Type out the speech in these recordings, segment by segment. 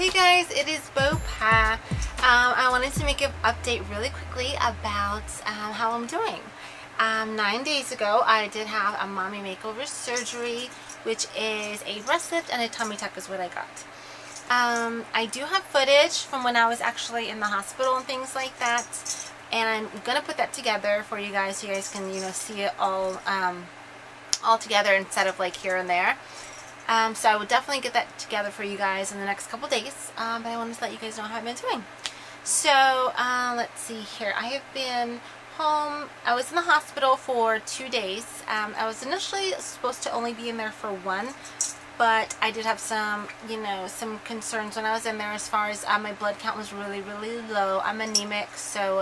Hey guys, it is Bo-Pah. I wanted to make an update really quickly about how I'm doing. 9 days ago, I did have a mommy makeover surgery, which is a breast lift and a tummy tuck is what I got. I do have footage from when I was actually in the hospital and things like that, and I'm gonna put that together for you guys so you guys can, see it all together instead of like here and there. So I will definitely get that together for you guys in the next couple days, but I wanted to let you guys know how I've been doing. So let's see here. I have been home. I was in the hospital for 2 days. I was initially supposed to only be in there for 1, but I did have some, some concerns when I was in there as far as my blood count was really low. I'm anemic, so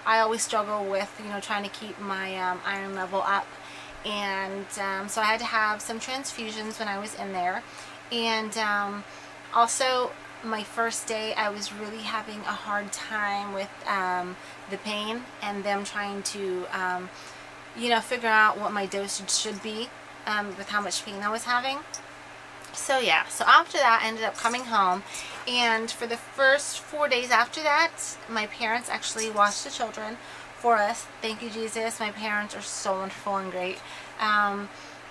I always struggle with, trying to keep my iron level up. And so I had to have some transfusions when I was in there, and also my first day I was really having a hard time with the pain and them trying to figure out what my dosage should be with how much pain I was having. So yeah, so after that I ended up coming home, and for the first 4 days after that, my parents actually watched the children for us. Thank you, Jesus. My parents are so wonderful and great.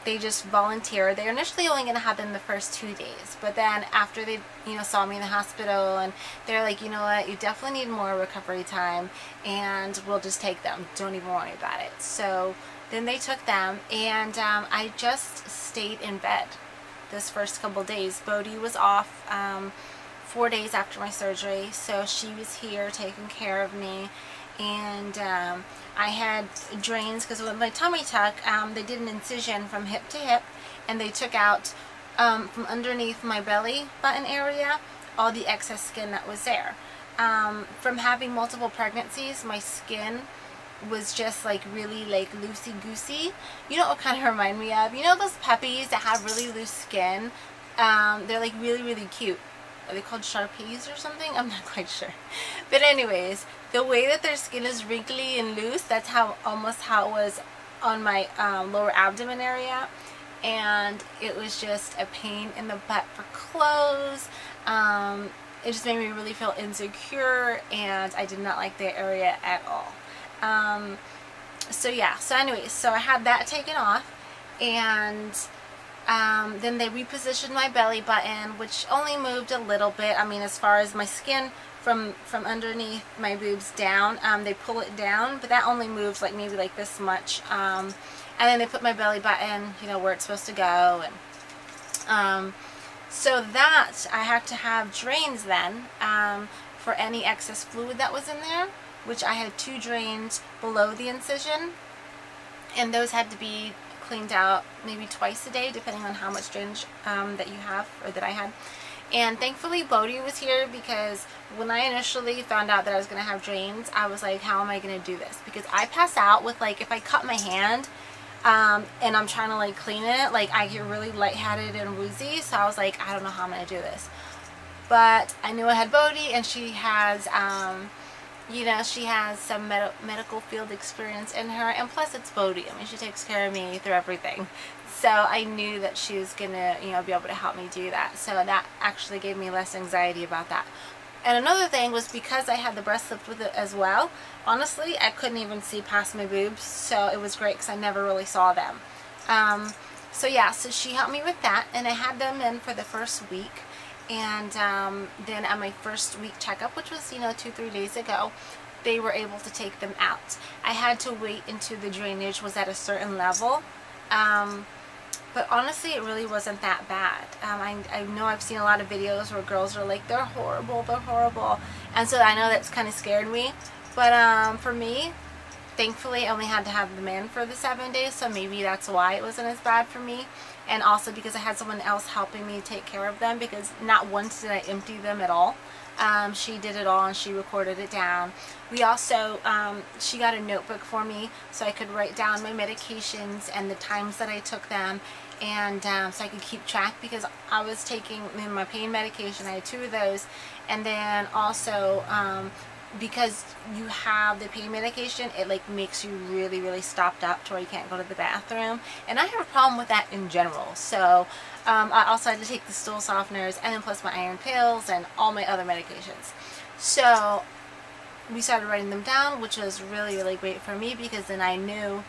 They just volunteered. They were initially only going to have them the first 2 days, but then after they saw me in the hospital, and they're like, you know what, you definitely need more recovery time, and we'll just take them, don't even worry about it. So then they took them, and I just stayed in bed this first couple days. Bodhi was off 4 days after my surgery, so she was here taking care of me. And I had drains because with my tummy tuck, they did an incision from hip to hip, and they took out from underneath my belly button area all the excess skin that was there. From having multiple pregnancies, my skin was just like really like loosey-goosey. You know what kind of remind me of? You know those puppies that have really loose skin? They're like really cute. Are they called Sharpies or something? I'm not quite sure. But anyways, the way that their skin is wrinkly and loose, that's almost how it was on my lower abdomen area. And it was just a pain in the butt for clothes. It just made me really feel insecure, and I did not like the area at all. So yeah, so anyways, so I had that taken off, and then they repositioned my belly button, which only moved a little bit. I mean, as far as my skin from underneath my boobs down, they pull it down, but that only moves like maybe like this much. And then they put my belly button, where it's supposed to go, and so that I had to have drains then for any excess fluid that was in there, which I had 2 drains below the incision, and those had to be cleaned out maybe twice a day depending on how much drainage that you have, or that I had. And thankfully Bodhi was here, because when I initially found out that I was going to have drains, I was like, how am I going to do this? Because I pass out with, like, if I cut my hand and I'm trying to like clean it, like I get really lightheaded and woozy. So I was like, I don't know how I'm going to do this. But I knew I had Bodhi, and she has she has some medical field experience in her, and plus it's Bodhi. I mean, she takes care of me through everything. So I knew that she was gonna, be able to help me do that. So that actually gave me less anxiety about that. And another thing was, because I had the breast lift with it as well, honestly, I couldn't even see past my boobs. So it was great because I never really saw them. So yeah, so she helped me with that, and I had them in for the first week. And then at my first week checkup, which was 2-3 days ago, they were able to take them out. I had to wait until the drainage was at a certain level, but honestly it really wasn't that bad. I know I've seen a lot of videos where girls are like, they're horrible, and so I know that's kind of scared me. But for me, thankfully I only had to have them in for the 7 days, so maybe that's why it wasn't as bad for me. And also because I had someone else helping me take care of them, because not once did I empty them at all. She did it all, and she recorded it down. We also, she got a notebook for me so I could write down my medications and the times that I took them, and so I could keep track, because I was taking my pain medication. I had 2 of those, and then also because you have the pain medication, it like makes you really, really stopped up to where you can't go to the bathroom. And I have a problem with that in general. So I also had to take the stool softeners and then plus my iron pills and all my other medications. So we started writing them down, which was really, really great for me, because then I knew,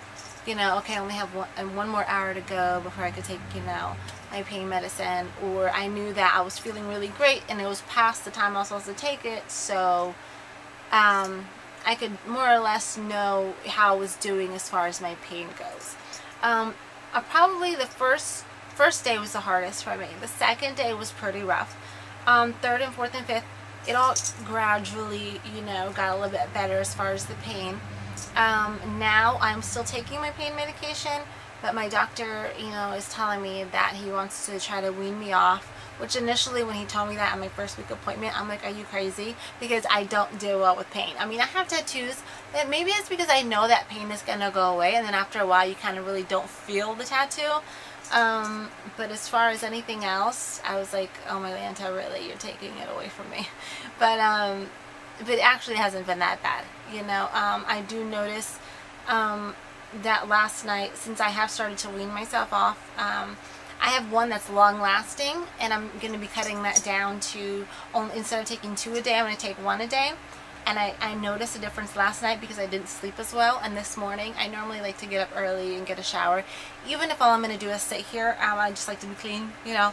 you know, okay, I only have one more hour to go before I could take, you know, my pain medicine. Or I knew that I was feeling really great and it was past the time I was supposed to take it, so I could more or less know how I was doing as far as my pain goes. Probably the first day was the hardest for me. The second day was pretty rough. Third and fourth and fifth, it all gradually, you know, got a little bit better as far as the pain. Now I'm still taking my pain medication, but my doctor, you know, is telling me that he wants to try to wean me off, which initially when he told me that at my first week appointment, I'm like, are you crazy? Because I don't do well with pain. I mean, I have tattoos, but maybe it's because I know that pain is going to go away, and then after a while you kind of really don't feel the tattoo. But as far as anything else, I was like, oh my Lanta, really, you're taking it away from me. But it actually hasn't been that bad, you know. I do notice that last night, since I have started to wean myself off, I have one that's long lasting, and I'm going to be cutting that down to only, instead of taking 2 a day, I'm going to take 1 a day. And I noticed a difference last night because I didn't sleep as well. And this morning, I normally like to get up early and get a shower. Even if all I'm going to do is sit here, I just like to be clean, you know.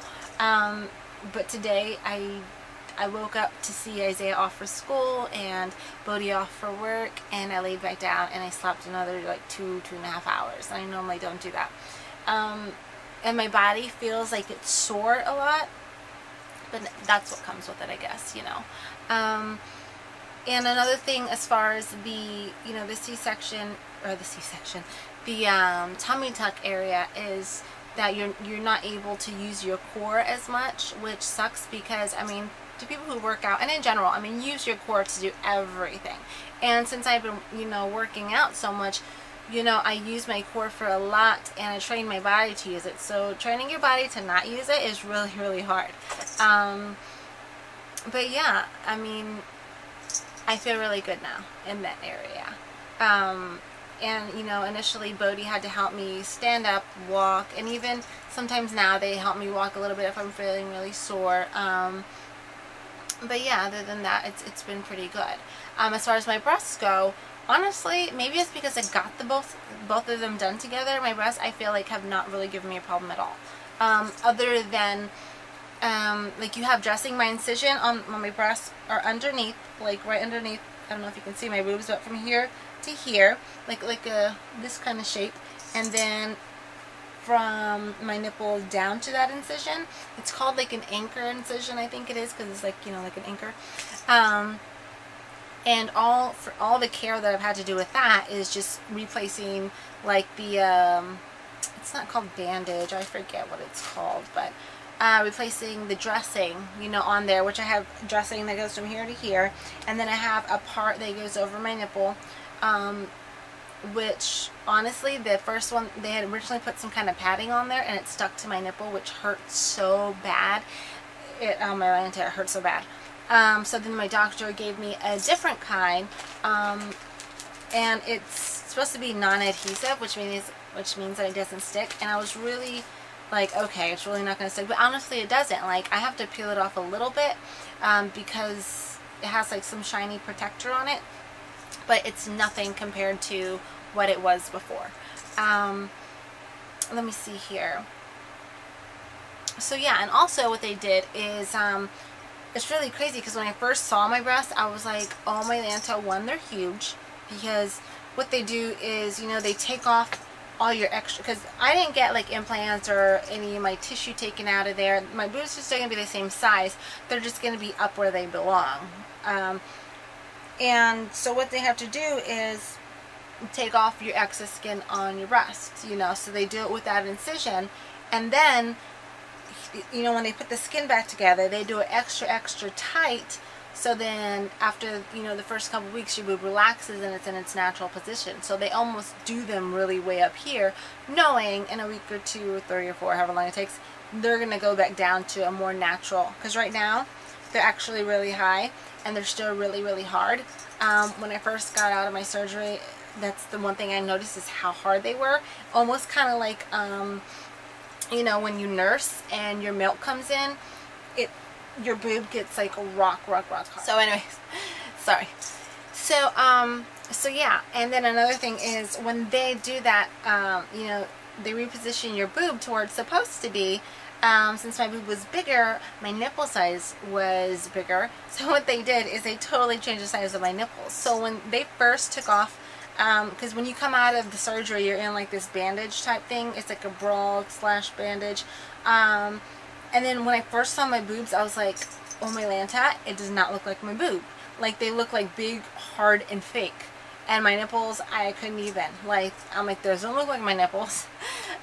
But today, I woke up to see Isaiah off for school and Bodhi off for work. And I laid back down and I slept another like 2.5 hours. And I normally don't do that. And my body feels like it's sore a lot. But that's what comes with it, I guess, you know. And another thing, as far as the, you know, the tummy tuck area, is that you're not able to use your core as much, which sucks because, I mean, to people who work out, and in general, I mean, use your core to do everything. And since I've been, you know, working out so much, you know, I use my core for a lot, and I train my body to use it. So training your body to not use it is really, really hard. But yeah, I mean, I feel really good now in that area. And, you know, initially Bodhi had to help me stand up, walk, and even sometimes now they help me walk a little bit if I'm feeling really sore. But yeah, other than that, it's been pretty good. As far as my breasts go, honestly, maybe it's because I got the both of them done together. My breasts, I feel like, have not really given me a problem at all. Other than, like, you have dressing my incision on my breasts are underneath, like right underneath. I don't know if you can see my boobs, but from here to here, like this kind of shape, and then from my nipple down to that incision, it's called like an anchor incision, I think it is, because it's like, you know, like an anchor. And for all the care that I've had to do with that is just replacing like the it's not called bandage, I forget what it's called, but replacing the dressing, you know, on there, which I have dressing that goes from here to here, and then I have a part that goes over my nipple, which honestly, the first one, they had originally put some kind of padding on there, and it stuck to my nipple, which hurt so bad. My Lanta, it hurt so bad. So then my doctor gave me a different kind, and it's supposed to be non-adhesive, which means that it doesn't stick. And I was really like, okay, it's really not going to stick, but honestly it doesn't. Like, I have to peel it off a little bit, because it has like some shiny protector on it, but it's nothing compared to what it was before. Let me see here. So yeah, and also what they did is, it's really crazy, because when I first saw my breasts, I was like, oh my Lanta, one, they're huge, because what they do is, you know, they take off all your extra, because I didn't get like implants or any of my tissue taken out of there. My boobs are still going to be the same size. They're just going to be up where they belong. And so what they have to do is take off your excess skin on your breasts, you know, so they do it with that incision, and then, you know, when they put the skin back together, they do it extra tight. So then after, you know, the first couple weeks, your boob relaxes and it's in its natural position. So they almost do them really way up here, knowing in a week or 2 or 3 or 4, however long it takes, they're going to go back down to a more natural. Because right now, they're actually really high, and they're still really, really hard. When I first got out of my surgery, that's the one thing I noticed is how hard they were. Almost kind of like, you know, when you nurse and your milk comes in, your boob gets like rock hard. So anyways, sorry. So yeah, and then another thing is when they do that, you know, they reposition your boob to where it's supposed to be. Since my boob was bigger, my nipple size was bigger. So what they did is they totally changed the size of my nipples. So when they first took off, because when you come out of the surgery, you're in like this bandage type thing. It's like a bra / bandage. And then when I first saw my boobs, I was like, oh my Lanta, it does not look like my boob. Like, they look like big, hard, and fake. And my nipples, I couldn't even. Like, I'm like, those don't look like my nipples.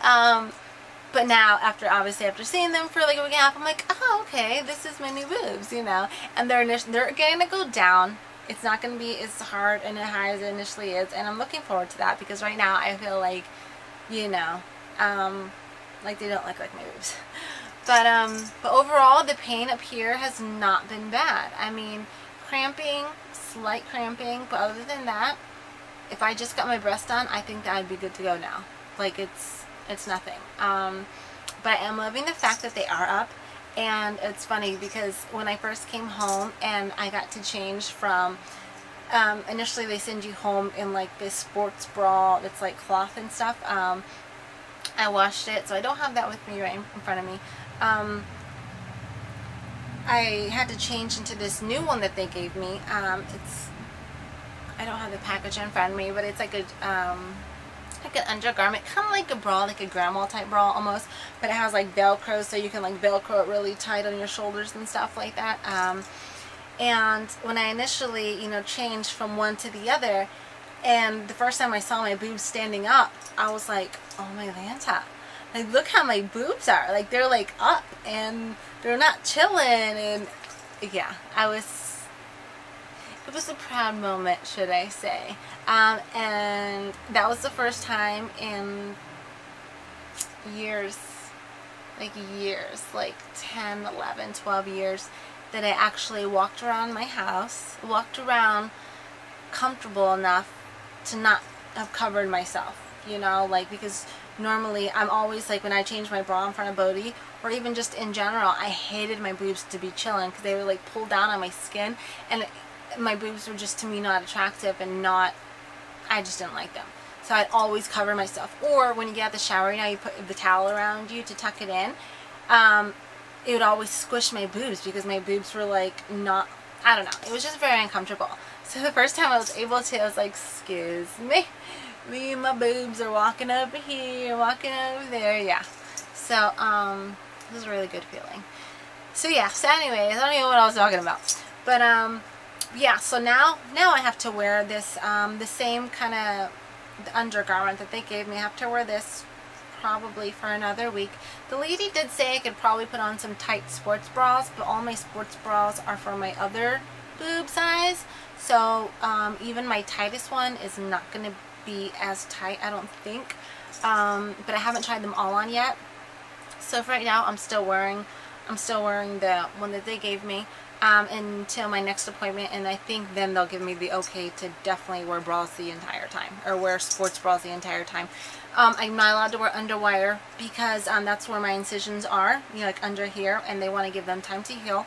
But now, obviously after seeing them for like a week and a half, I'm like, oh, okay, this is my new boobs, you know. And they're going to go down. It's not going to be as hard and as high as it initially is. And I'm looking forward to that because right now I feel like, you know, like they don't look like my boobs. But overall, the pain up here has not been bad. I mean, cramping, slight cramping, but other than that, if I just got my breast done, I think that I'd be good to go now. Like, it's nothing. But I am loving the fact that they are up. And it's funny because when I first came home and I got to change from, initially they send you home in like this sports bra that's like cloth and stuff. I washed it, so I don't have that with me right in front of me. I had to change into this new one that they gave me. I don't have the package in front of me, but it's like an undergarment, kind of like a bra, like a grandma type bra almost, but it has like Velcro, so you can like Velcro it really tight on your shoulders and stuff like that. And when I initially, you know, changed from one to the other, and the first time I saw my boobs standing up, I was like, oh my Lanta, like look how my boobs are, like they're like up and they're not chilling. And yeah, it was a proud moment, should I say. And that was the first time in years, like 10, 11, 12 years, that I actually walked around my house, walked around comfortable enough to not have covered myself, you know, like, because normally I'm always like, when I change my bra in front of Bodhi, or even just in general, I hated my boobs to be chilling because they were like pulled down on my skin, and my boobs were just to me not attractive and I just didn't like them. So I'd always cover myself. Or when you get out of the shower, you know, you put the towel around you to tuck it in. It would always squish my boobs because my boobs were like not, I don't know. It was just very uncomfortable. So the first time I was able to, I was like, excuse me. Me and my boobs are walking over here, walking over there. Yeah. So, it was a really good feeling. So yeah, so anyways, I don't even know what I was talking about. But, yeah, so now I have to wear this, the same kind of undergarment that they gave me. I have to wear this probably for another week. The lady did say I could probably put on some tight sports bras, but all my sports bras are for my other boob size. So, even my tightest one is not going to be as tight, I don't think. But I haven't tried them all on yet. So for right now, I'm still wearing the one that they gave me. Until my next appointment, and I think then they'll give me the okay to definitely wear bras the entire time, or wear sports bras the entire time. I'm not allowed to wear underwire because that's where my incisions are, you know, like under here, and they want to give them time to heal.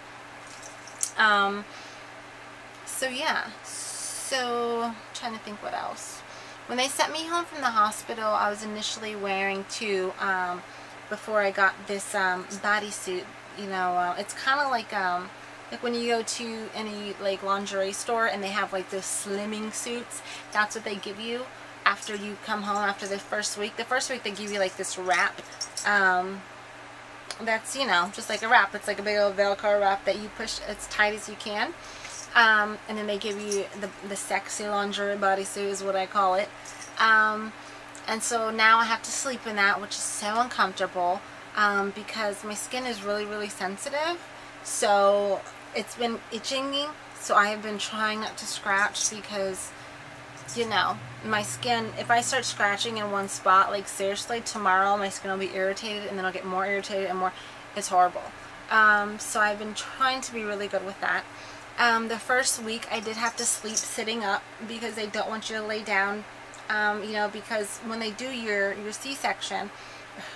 So yeah, so I'm trying to think what else. When they sent me home from the hospital, I was initially wearing two before I got this bodysuit. You know, it's kind of like when you go to any like lingerie store and they have like those slimming suits, that's what they give you after you come home after the first week. The first week they give you like this wrap. That's, you know, just like a wrap. It's like a big old Velcro wrap that you push as tight as you can. And then they give you the sexy lingerie bodysuit is what I call it. And so now I have to sleep in that, which is so uncomfortable because my skin is really, really sensitive. So it's been itching me, so I have been trying not to scratch because, you know, my skin, if I start scratching in one spot, like seriously, tomorrow my skin will be irritated and then I'll get more irritated and more. It's horrible. So I've been trying to be really good with that. The first week I did have to sleep sitting up because they don't want you to lay down, you know, because when they do your C-section,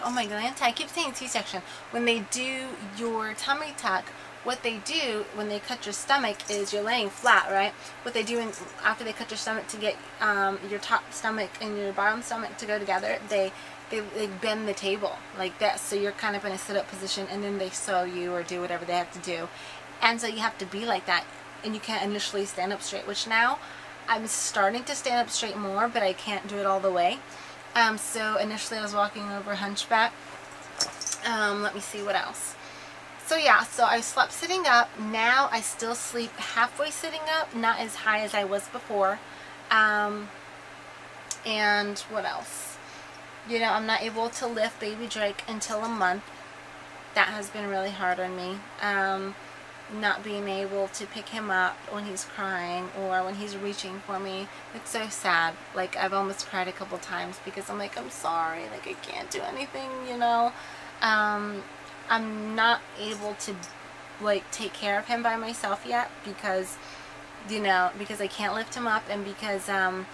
oh my god, I keep saying C-section, when they do your tummy tuck, what they do when they cut your stomach is you're laying flat, right? What they do after they cut your stomach to get your top stomach and your bottom stomach to go together, they bend the table like that, so you're kind of in a sit-up position, and then they sew you or do whatever they have to do, and so you have to be like that, and you can't initially stand up straight, which now I'm starting to stand up straight more, but I can't do it all the way. So initially I was walking over hunchback. Let me see what else. So yeah, so I slept sitting up. Now I still sleep halfway sitting up, not as high as I was before. And what else? You know, I'm not able to lift baby Drake until a month. That has been really hard on me. Not being able to pick him up when he's crying or when he's reaching for me. It's so sad. Like, I've almost cried a couple times because I'm like, I'm sorry, like I can't do anything, you know. I'm not able to like take care of him by myself yet because, you know, because I can't lift him up, and because I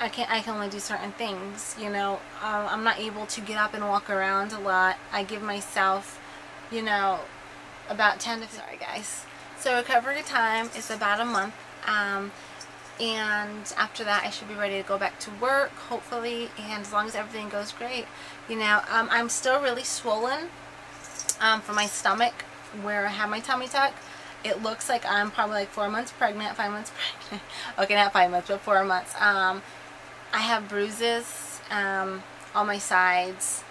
can only do certain things, you know. I'm not able to get up and walk around a lot. I give myself, you know, about 10 to, sorry guys. So recovery time is about a month, and after that I should be ready to go back to work, hopefully, and as long as everything goes great, you know. I'm still really swollen from my stomach where I have my tummy tuck. It looks like I'm probably like 4 months pregnant, 5 months pregnant. Okay, not 5 months, but 4 months. I have bruises on my sides.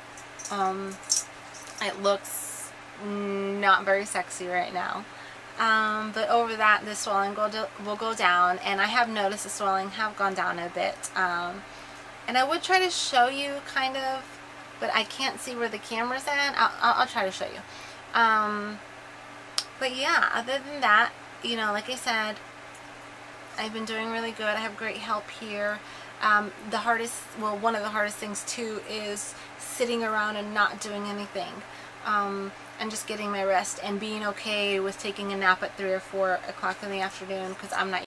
It looks not very sexy right now. But over that, the swelling will go down, and I have noticed the swelling have gone down a bit. And I would try to show you kind of, but I can't see where the camera's at. I'll try to show you. But yeah, other than that, you know, like I said, I've been doing really good. I have great help here. The hardest, well, one of the hardest things too is sitting around and not doing anything. And just getting my rest and being okay with taking a nap at 3 or 4 o'clock in the afternoon, because I'm not